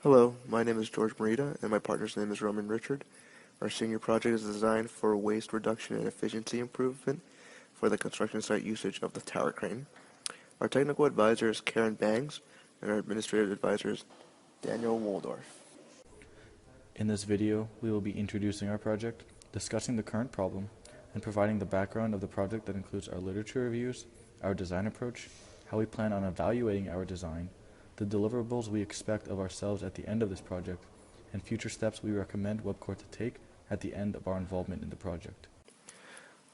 Hello, my name is George Morita, and my partner's name is Roman Richard. Our senior project is designed for waste reduction and efficiency improvement for the construction site usage of the tower crane. Our technical advisor is Karen Bangs, and our administrative advisor is Daniel Woldorf. In this video, we will be introducing our project, discussing the current problem, and providing the background of the project that includes our literature reviews, our design approach, how we plan on evaluating our design, the deliverables we expect of ourselves at the end of this project, and future steps we recommend Webcor to take at the end of our involvement in the project.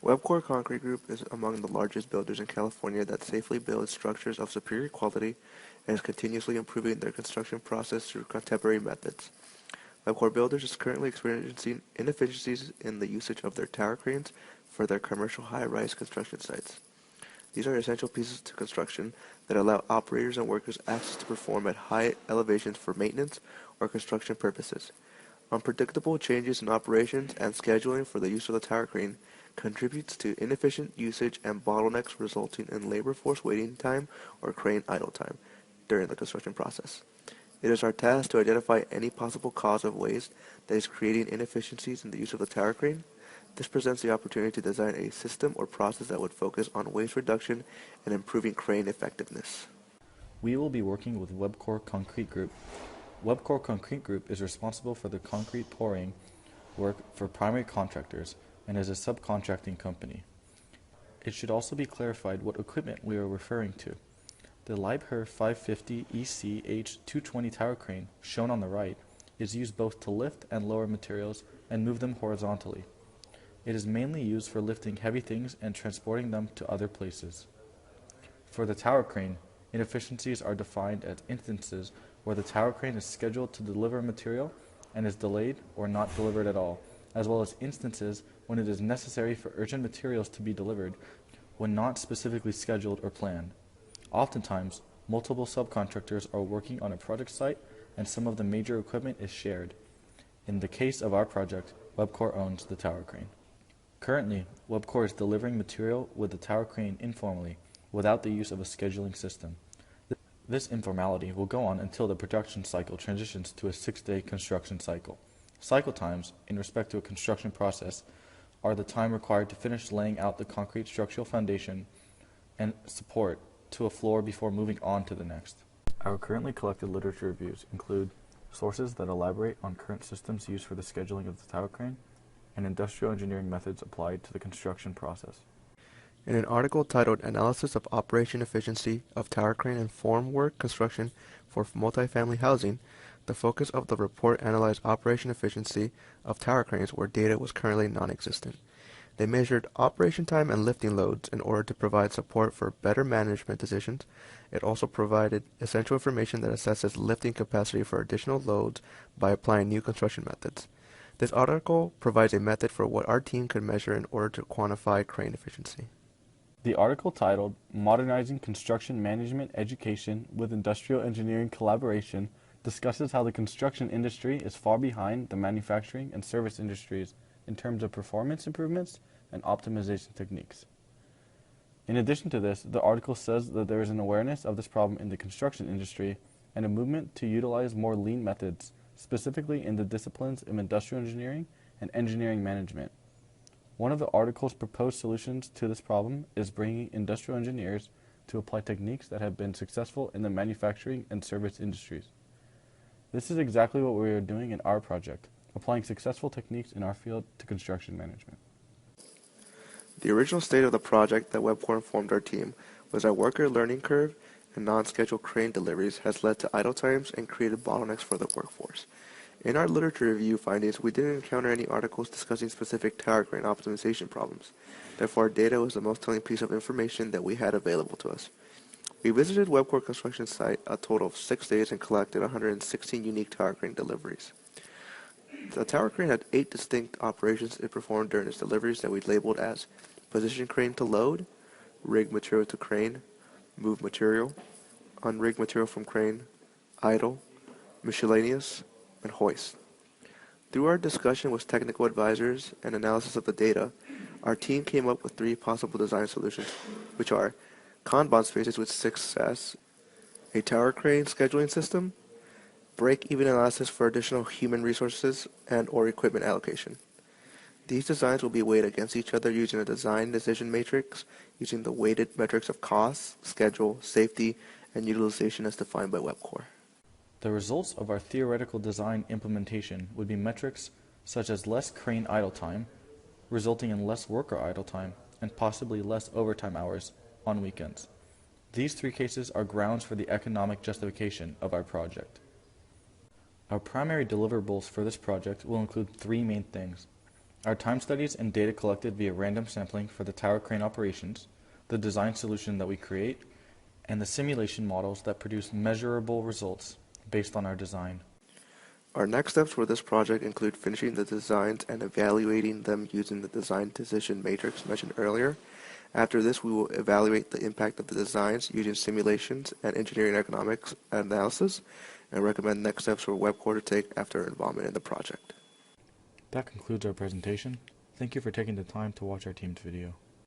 Webcor Concrete Group is among the largest builders in California that safely builds structures of superior quality and is continuously improving their construction process through contemporary methods. Webcor Builders is currently experiencing inefficiencies in the usage of their tower cranes for their commercial high-rise construction sites. These are essential pieces to construction that allow operators and workers access to perform at high elevations for maintenance or construction purposes. Unpredictable changes in operations and scheduling for the use of the tower crane contributes to inefficient usage and bottlenecks, resulting in labor force waiting time or crane idle time during the construction process. It is our task to identify any possible cause of waste that is creating inefficiencies in the use of the tower crane. This presents the opportunity to design a system or process that would focus on waste reduction and improving crane effectiveness. We will be working with Webcor Concrete Group. Webcor Concrete Group is responsible for the concrete pouring work for primary contractors and is a subcontracting company. It should also be clarified what equipment we are referring to. The Leibherr 550 EC H220 tower crane, shown on the right, is used both to lift and lower materials and move them horizontally. It is mainly used for lifting heavy things and transporting them to other places. For the tower crane, inefficiencies are defined as instances where the tower crane is scheduled to deliver material and is delayed or not delivered at all, as well as instances when it is necessary for urgent materials to be delivered when not specifically scheduled or planned. Oftentimes, multiple subcontractors are working on a project site and some of the major equipment is shared. In the case of our project, Webcor owns the tower crane. Currently, Webcor is delivering material with the tower crane informally, without the use of a scheduling system. This informality will go on until the production cycle transitions to a 6-day construction cycle. Cycle times, in respect to a construction process, are the time required to finish laying out the concrete structural foundation and support to a floor before moving on to the next. Our currently collected literature reviews include sources that elaborate on current systems used for the scheduling of the tower crane and industrial engineering methods applied to the construction process. In an article titled Analysis of Operation Efficiency of Tower Crane and Formwork Construction for Multifamily Housing, the focus of the report analyzed operation efficiency of tower cranes where data was currently non-existent. They measured operation time and lifting loads in order to provide support for better management decisions. It also provided essential information that assesses lifting capacity for additional loads by applying new construction methods. This article provides a method for what our team could measure in order to quantify crane efficiency. The article titled Modernizing Construction Management Education with Industrial Engineering Collaboration discusses how the construction industry is far behind the manufacturing and service industries in terms of performance improvements and optimization techniques. In addition to this, the article says that there is an awareness of this problem in the construction industry and a movement to utilize more lean methods, specifically in the disciplines of industrial engineering and engineering management. One of the article's proposed solutions to this problem is bringing industrial engineers to apply techniques that have been successful in the manufacturing and service industries. This is exactly what we are doing in our project, applying successful techniques in our field to construction management. The original state of the project that Webcor informed our team was that worker learning curve and non-scheduled crane deliveries has led to idle times and created bottlenecks for the workforce. In our literature review findings, we didn't encounter any articles discussing specific tower crane optimization problems. Therefore, our data was the most telling piece of information that we had available to us. We visited Webcor construction site a total of 6 days and collected 116 unique tower crane deliveries. The tower crane had 8 distinct operations it performed during its deliveries that we labeled as position crane to load, rig material to crane, move material, unrig material from crane, idle, miscellaneous, and hoist. Through our discussion with technical advisors and analysis of the data, our team came up with 3 possible design solutions, which are Kanban spaces with success, a tower crane scheduling system, break-even analysis for additional human resources and or equipment allocation. These designs will be weighed against each other using a design decision matrix, using the weighted metrics of cost, schedule, safety, and utilization as defined by WebCore. The results of our theoretical design implementation would be metrics such as less crane idle time, resulting in less worker idle time, and possibly less overtime hours on weekends. These three cases are grounds for the economic justification of our project. Our primary deliverables for this project will include three main things: our time studies and data collected via random sampling for the tower crane operations, the design solution that we create, and the simulation models that produce measurable results based on our design. Our next steps for this project include finishing the designs and evaluating them using the design decision matrix mentioned earlier. After this, we will evaluate the impact of the designs using simulations and engineering economics analysis, and recommend next steps for WebCore to take after involvement in the project. That concludes our presentation. Thank you for taking the time to watch our teamed video.